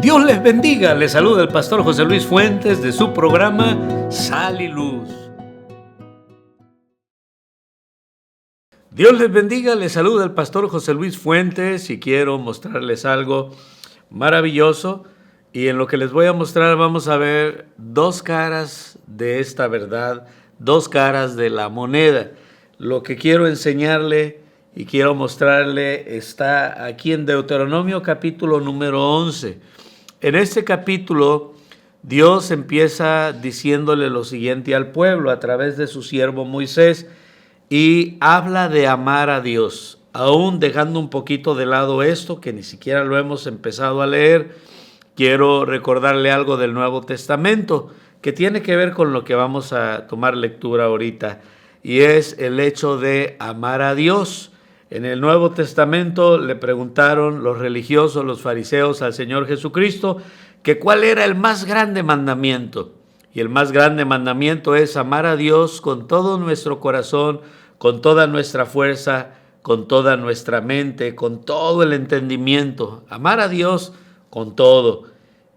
Dios les bendiga, les saluda el pastor José Luis Fuentes de su programa Sal y Luz. Dios les bendiga, les saluda el pastor José Luis Fuentes y quiero mostrarles algo maravilloso. Y en lo que les voy a mostrar vamos a ver dos caras de esta verdad, dos caras de la moneda. Lo que quiero enseñarle y quiero mostrarle está aquí en Deuteronomio capítulo número 11. En este capítulo Dios empieza diciéndole lo siguiente al pueblo a través de su siervo Moisés y habla de amar a Dios, aún dejando un poquito de lado esto que ni siquiera lo hemos empezado a leer. Quiero recordarle algo del Nuevo Testamento que tiene que ver con lo que vamos a tomar lectura ahorita, y es el hecho de amar a Dios. En el Nuevo Testamento le preguntaron los religiosos, los fariseos, al Señor Jesucristo, que cuál era el más grande mandamiento. Y el más grande mandamiento es amar a Dios con todo nuestro corazón, con toda nuestra fuerza, con toda nuestra mente, con todo el entendimiento. Amar a Dios con todo.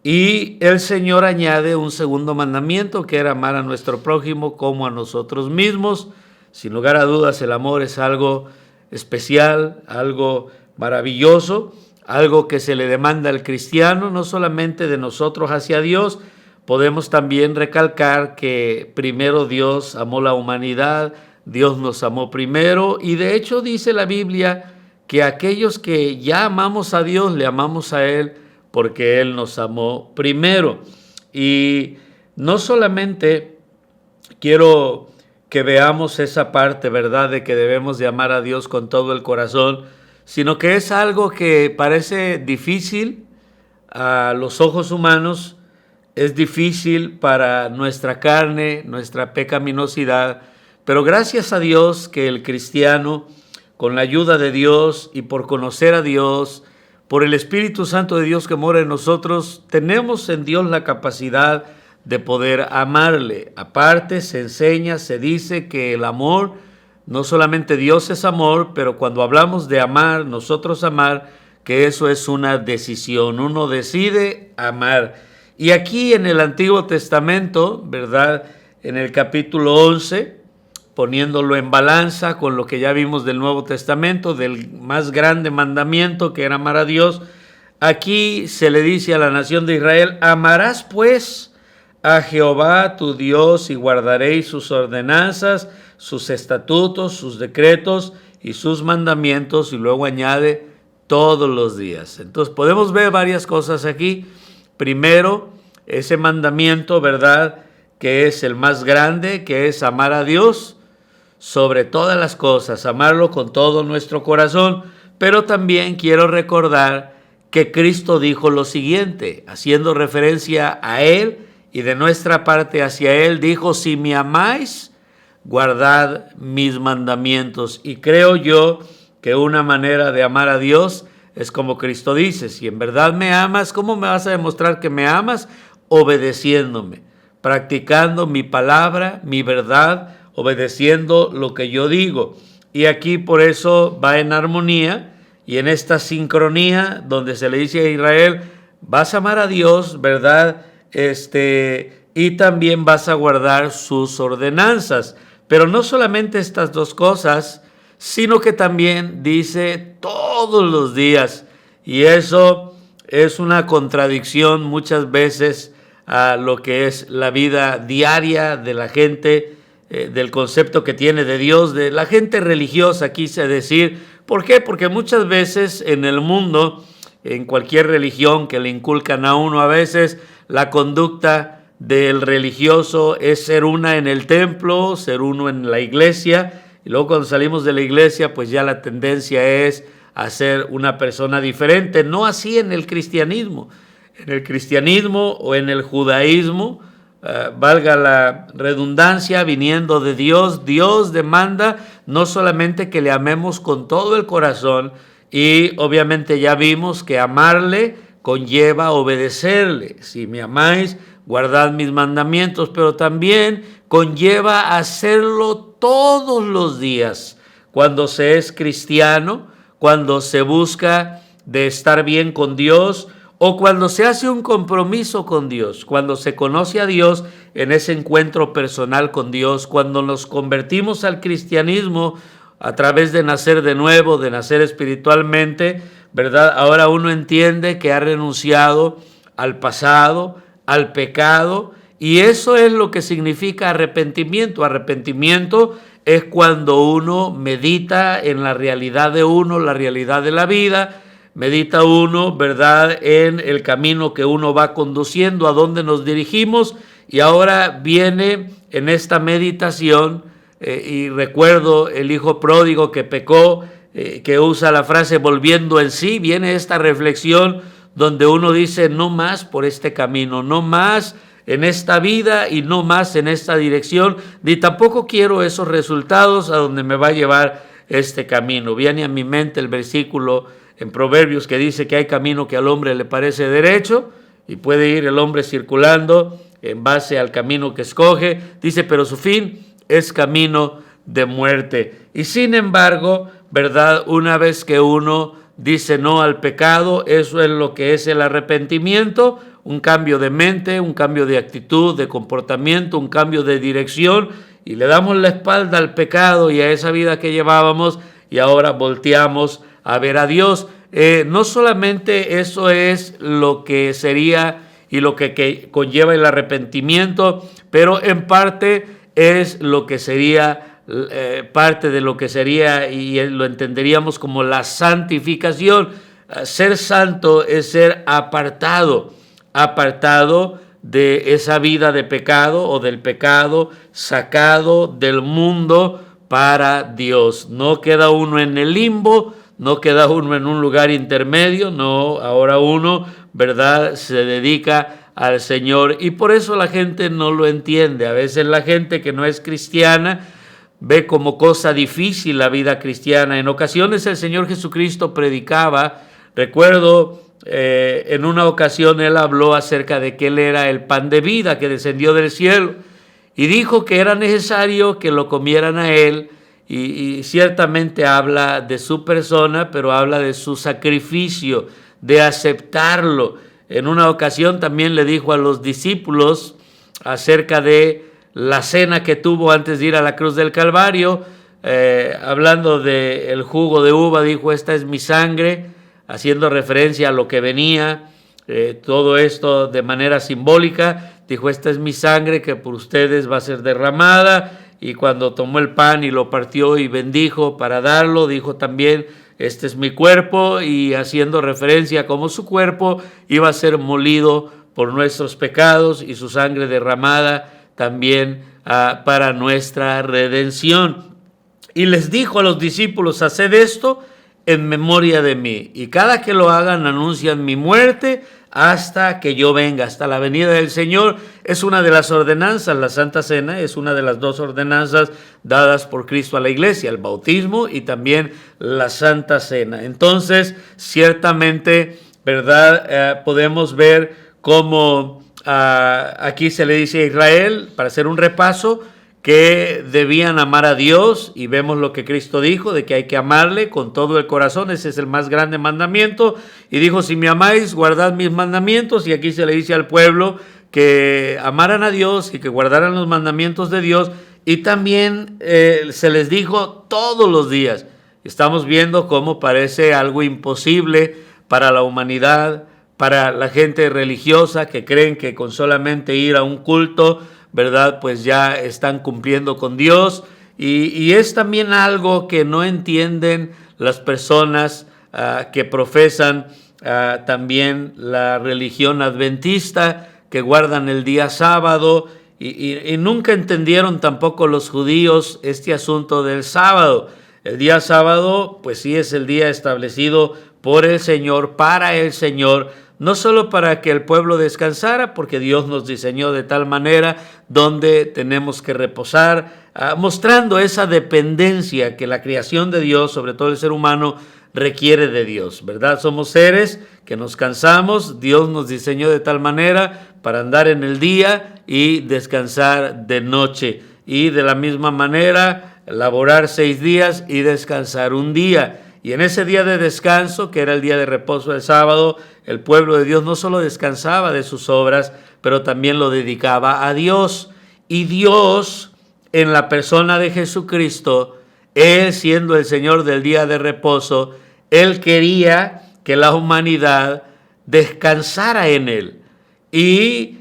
Y el Señor añade un segundo mandamiento, que era amar a nuestro prójimo como a nosotros mismos. Sin lugar a dudas, el amor es algo especial, algo maravilloso, algo que se le demanda al cristiano, no solamente de nosotros hacia Dios. Podemos también recalcar que primero Dios amó la humanidad, Dios nos amó primero, y de hecho dice la Biblia que aquellos que ya amamos a Dios, le amamos a Él porque Él nos amó primero. Y no solamente quiero que veamos esa parte, ¿verdad?, de que debemos de amar a Dios con todo el corazón, sino que es algo que parece difícil a los ojos humanos, es difícil para nuestra carne, nuestra pecaminosidad, pero gracias a Dios que el cristiano, con la ayuda de Dios y por conocer a Dios, por el Espíritu Santo de Dios que mora en nosotros, tenemos en Dios la capacidad de poder amarle. Aparte, se enseña, se dice que el amor, no solamente Dios es amor, pero cuando hablamos de amar, nosotros amar, que eso es una decisión, uno decide amar. Y aquí en el Antiguo Testamento, ¿verdad?, en el capítulo 11, poniéndolo en balanza con lo que ya vimos del Nuevo Testamento, del más grande mandamiento que era amar a Dios, aquí se le dice a la nación de Israel: amarás pues a Jehová tu Dios y guardaréis sus ordenanzas, sus estatutos, sus decretos y sus mandamientos, y luego añade todos los días. Entonces podemos ver varias cosas aquí. Primero, ese mandamiento, ¿verdad?, que es el más grande, que es amar a Dios sobre todas las cosas, amarlo con todo nuestro corazón. Pero también quiero recordar que Cristo dijo lo siguiente, haciendo referencia a Él, y de nuestra parte hacia Él, dijo: si me amáis, guardad mis mandamientos. Y creo yo que una manera de amar a Dios es como Cristo dice: si en verdad me amas, ¿cómo me vas a demostrar que me amas? Obedeciéndome, practicando mi palabra, mi verdad, obedeciendo lo que yo digo. Y aquí por eso va en armonía y en esta sincronía donde se le dice a Israel: vas a amar a Dios, ¿verdad?, y también vas a guardar sus ordenanzas. Pero no solamente estas dos cosas, sino que también dice todos los días. Y eso es una contradicción muchas veces a lo que es la vida diaria de la gente, del concepto que tiene de Dios, de la gente religiosa, quise decir. ¿Por qué? Porque muchas veces en el mundo, en cualquier religión que le inculcan a uno, a veces la conducta del religioso es ser una en el templo, ser uno en la iglesia, y luego cuando salimos de la iglesia, pues ya la tendencia es a ser una persona diferente. No así en el cristianismo. En el cristianismo o en el judaísmo, valga la redundancia, viniendo de Dios, Dios demanda no solamente que le amemos con todo el corazón, y obviamente ya vimos que amarle conlleva obedecerle. Si me amáis, guardad mis mandamientos, pero también conlleva hacerlo todos los días. Cuando se es cristiano, cuando se busca de estar bien con Dios, o cuando se hace un compromiso con Dios, cuando se conoce a Dios en ese encuentro personal con Dios, cuando nos convertimos al cristianismo a través de nacer de nuevo, de nacer espiritualmente, ¿verdad? Ahora uno entiende que ha renunciado al pasado, al pecado, y eso es lo que significa arrepentimiento. Arrepentimiento es cuando uno medita en la realidad de uno, la realidad de la vida, medita uno, ¿verdad?, en el camino que uno va conduciendo, a dónde nos dirigimos, y ahora viene en esta meditación, y recuerdo el hijo pródigo que pecó, que usa la frase volviendo en sí, viene esta reflexión donde uno dice no más por este camino, no más en esta vida y no más en esta dirección, ni tampoco quiero esos resultados a donde me va a llevar este camino. Viene a mi mente el versículo en Proverbios que dice que hay camino que al hombre le parece derecho y puede ir el hombre circulando en base al camino que escoge, dice, pero su fin es camino de muerte. Y sin embargo, ¿verdad? Una vez que uno dice no al pecado, eso es lo que es el arrepentimiento, un cambio de mente, un cambio de actitud, de comportamiento, un cambio de dirección, y le damos la espalda al pecado y a esa vida que llevábamos, y ahora volteamos a ver a Dios. No solamente eso es lo que sería y lo que conlleva el arrepentimiento, pero en parte es lo que sería parte de lo que sería, y lo entenderíamos como la santificación. Ser santo es ser apartado de esa vida de pecado o del pecado, sacado del mundo para Dios. No queda uno en el limbo, no queda uno en un lugar intermedio, no, ahora uno, ¿verdad?, se dedica al Señor, y por eso la gente no lo entiende. A veces la gente que no es cristiana ve como cosa difícil la vida cristiana. En ocasiones el Señor Jesucristo predicaba, recuerdo en una ocasión él habló acerca de que él era el pan de vida que descendió del cielo, y dijo que era necesario que lo comieran a él, y ciertamente habla de su persona, pero habla de su sacrificio, de aceptarlo. En una ocasión también le dijo a los discípulos acerca de la cena que tuvo antes de ir a la cruz del Calvario, hablando del jugo de uva, dijo, esta es mi sangre, haciendo referencia a lo que venía, todo esto de manera simbólica. Dijo, esta es mi sangre que por ustedes va a ser derramada, y cuando tomó el pan y lo partió y bendijo para darlo, dijo también, este es mi cuerpo, y haciendo referencia a cómo su cuerpo iba a ser molido por nuestros pecados y su sangre derramada también para nuestra redención. Y les dijo a los discípulos, haced esto en memoria de mí, y cada que lo hagan anuncian mi muerte hasta que yo venga, hasta la venida del Señor. Es una de las ordenanzas, la Santa Cena es una de las dos ordenanzas dadas por Cristo a la iglesia, el bautismo y también la Santa Cena. Entonces, ciertamente, ¿verdad? Podemos ver cómo aquí se le dice a Israel, para hacer un repaso, que debían amar a Dios, y vemos lo que Cristo dijo, de que hay que amarle con todo el corazón. Ese es el más grande mandamiento, y dijo, si me amáis, guardad mis mandamientos, y aquí se le dice al pueblo que amaran a Dios y que guardaran los mandamientos de Dios, y también se les dijo todos los días. Estamos viendo cómo parece algo imposible para la humanidad, para la gente religiosa que creen que con solamente ir a un culto, ¿verdad?, pues ya están cumpliendo con Dios, y es también algo que no entienden las personas que profesan también la religión adventista, que guardan el día sábado, y nunca entendieron tampoco los judíos este asunto del sábado. El día sábado, pues sí, es el día establecido por el Señor, para el Señor, no solo para que el pueblo descansara, porque Dios nos diseñó de tal manera donde tenemos que reposar, mostrando esa dependencia que la creación de Dios, sobre todo el ser humano, requiere de Dios, ¿verdad? Somos seres que nos cansamos, Dios nos diseñó de tal manera para andar en el día y descansar de noche, y de la misma manera laborar 6 días y descansar un día. Y en ese día de descanso, que era el día de reposo del sábado, el pueblo de Dios no solo descansaba de sus obras, pero también lo dedicaba a Dios. Y Dios, en la persona de Jesucristo, Él siendo el Señor del día de reposo, Él quería que la humanidad descansara en Él. Y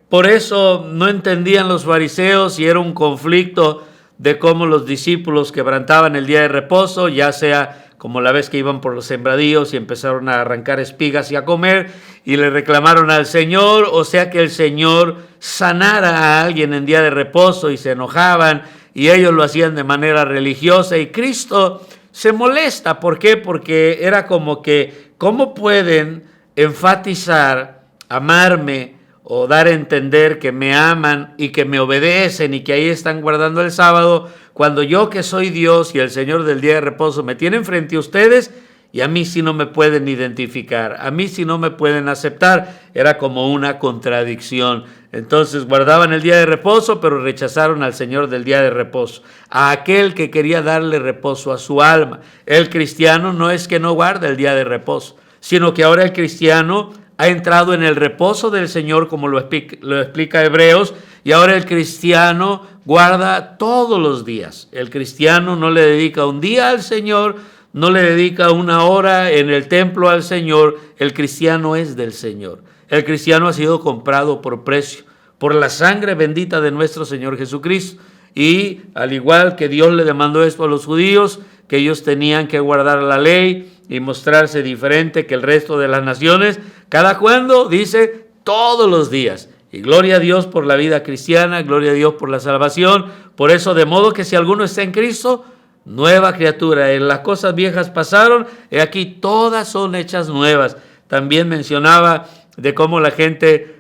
por eso no entendían los fariseos y era un conflicto de cómo los discípulos quebrantaban el día de reposo, ya sea como la vez que iban por los sembradíos y empezaron a arrancar espigas y a comer y le reclamaron al Señor, o sea que el Señor sanara a alguien en día de reposo y se enojaban y ellos lo hacían de manera religiosa y Cristo se molesta. ¿Por qué? Porque era como que, ¿cómo pueden enfatizar, amarme, o dar a entender que me aman y que me obedecen y que ahí están guardando el sábado, cuando yo que soy Dios y el Señor del día de reposo me tienen frente a ustedes y a mí sí no me pueden identificar, a mí sí no me pueden aceptar? Era como una contradicción. Entonces guardaban el día de reposo, pero rechazaron al Señor del día de reposo, a aquel que quería darle reposo a su alma. El cristiano no es que no guarda el día de reposo, sino que ahora el cristiano ha entrado en el reposo del Señor, como lo explica Hebreos, y ahora el cristiano guarda todos los días. El cristiano no le dedica un día al Señor, no le dedica una hora en el templo al Señor. El cristiano es del Señor. El cristiano ha sido comprado por precio, por la sangre bendita de nuestro Señor Jesucristo. Y al igual que Dios le demandó esto a los judíos, que ellos tenían que guardar la ley y mostrarse diferente que el resto de las naciones, ¿cada cuándo? Dice, todos los días. Y gloria a Dios por la vida cristiana, gloria a Dios por la salvación. Por eso, de modo que si alguno está en Cristo, nueva criatura. En las cosas viejas pasaron, y aquí todas son hechas nuevas. También mencionaba de cómo la gente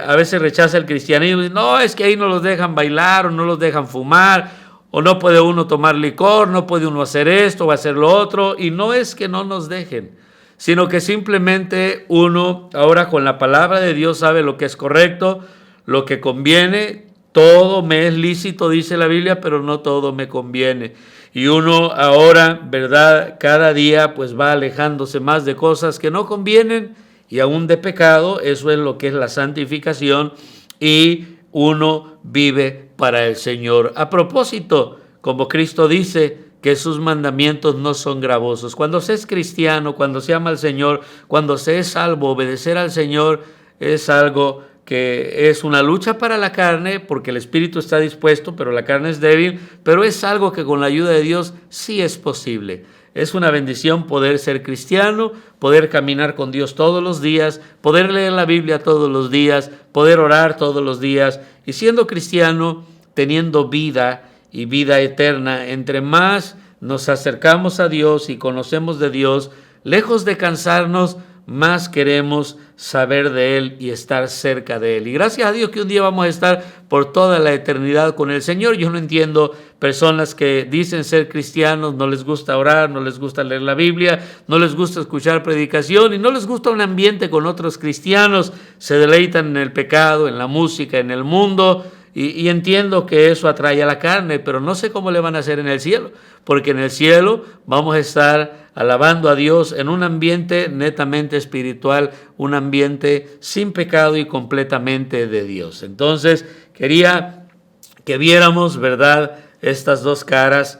a veces rechaza el cristianismo. No, es que ahí no los dejan bailar o no los dejan fumar, o no puede uno tomar licor, no puede uno hacer esto o hacer lo otro. Y no es que no nos dejen, sino que simplemente uno ahora con la palabra de Dios sabe lo que es correcto, lo que conviene. Todo me es lícito, dice la Biblia, pero no todo me conviene. Y uno ahora, ¿verdad? Cada día pues va alejándose más de cosas que no convienen y aún de pecado. Eso es lo que es la santificación, y uno vive para el Señor. A propósito, como Cristo dice, que sus mandamientos no son gravosos. Cuando se es cristiano, cuando se ama al Señor, cuando se es salvo, obedecer al Señor es algo que es una lucha para la carne, porque el espíritu está dispuesto, pero la carne es débil, pero es algo que con la ayuda de Dios sí es posible. Es una bendición poder ser cristiano, poder caminar con Dios todos los días, poder leer la Biblia todos los días, poder orar todos los días, y siendo cristiano, teniendo vida y vida eterna. Entre más nos acercamos a Dios y conocemos de Dios, lejos de cansarnos, más queremos saber de Él y estar cerca de Él. Y gracias a Dios que un día vamos a estar por toda la eternidad con el Señor. Yo no entiendo personas que dicen ser cristianos, no les gusta orar, no les gusta leer la Biblia, no les gusta escuchar predicación y no les gusta un ambiente con otros cristianos. Se deleitan en el pecado, en la música, en el mundo. Y entiendo que eso atrae a la carne, pero no sé cómo le van a hacer en el cielo, porque en el cielo vamos a estar alabando a Dios en un ambiente netamente espiritual, un ambiente sin pecado y completamente de Dios. Entonces, quería que viéramos, ¿verdad?, estas dos caras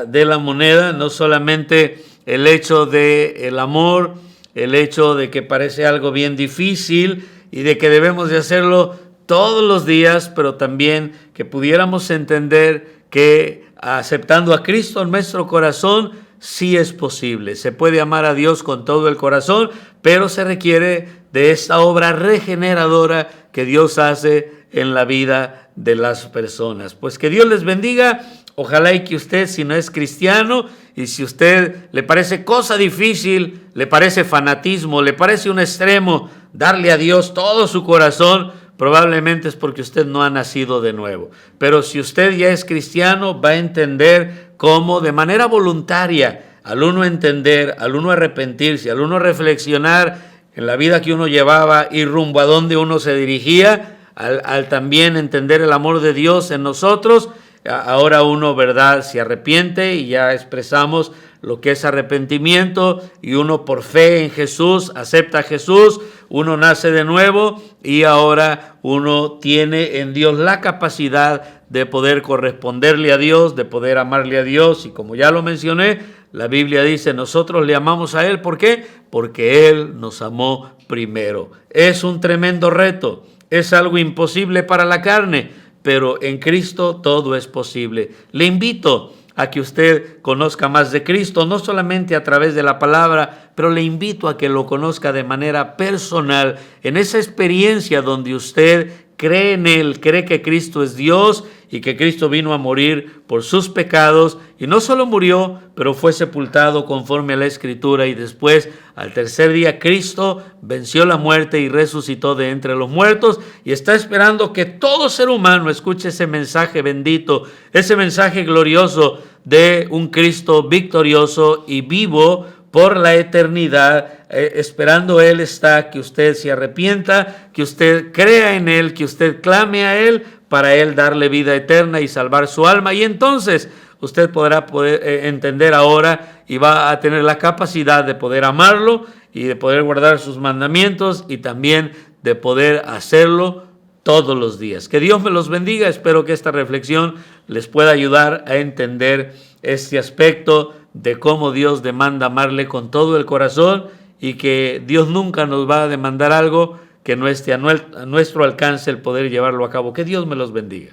de la moneda, no solamente el hecho del amor, el hecho de que parece algo bien difícil y de que debemos de hacerlo todos los días, pero también que pudiéramos entender que aceptando a Cristo en nuestro corazón, sí es posible. Se puede amar a Dios con todo el corazón, pero se requiere de esta obra regeneradora que Dios hace en la vida de las personas. Pues que Dios les bendiga. Ojalá y que usted, si no es cristiano, y si usted le parece cosa difícil, le parece fanatismo, le parece un extremo, darle a Dios todo su corazón, probablemente es porque usted no ha nacido de nuevo. Pero si usted ya es cristiano, va a entender cómo de manera voluntaria, al uno entender, al uno arrepentirse, al uno reflexionar en la vida que uno llevaba y rumbo a donde uno se dirigía, al también entender el amor de Dios en nosotros, ahora uno, ¿verdad?, se arrepiente y ya expresamos lo que es arrepentimiento, y uno por fe en Jesús acepta a Jesús, uno nace de nuevo y ahora uno tiene en Dios la capacidad de poder corresponderle a Dios, de poder amarle a Dios. Y como ya lo mencioné, la Biblia dice, nosotros le amamos a Él. ¿Por qué? Porque Él nos amó primero. Es un tremendo reto, es algo imposible para la carne, pero en Cristo todo es posible. Le invito a que usted conozca más de Cristo, no solamente a través de la palabra, pero le invito a que lo conozca de manera personal, en esa experiencia donde usted cree en Él, cree que Cristo es Dios y que Cristo vino a morir por sus pecados, y no solo murió, pero fue sepultado conforme a la Escritura, y después al tercer día Cristo venció la muerte y resucitó de entre los muertos, y está esperando que todo ser humano escuche ese mensaje bendito, ese mensaje glorioso de un Cristo victorioso y vivo por la eternidad. Esperando Él está que usted se arrepienta, que usted crea en Él, que usted clame a Él para Él darle vida eterna y salvar su alma, y entonces usted podrá entender ahora y va a tener la capacidad de poder amarlo y de poder guardar sus mandamientos y también de poder hacerlo todos los días. Que Dios me los bendiga. Espero que esta reflexión les pueda ayudar a entender este aspecto de cómo Dios demanda amarle con todo el corazón, y que Dios nunca nos va a demandar algo que no esté a nuestro alcance el poder llevarlo a cabo. Que Dios me los bendiga.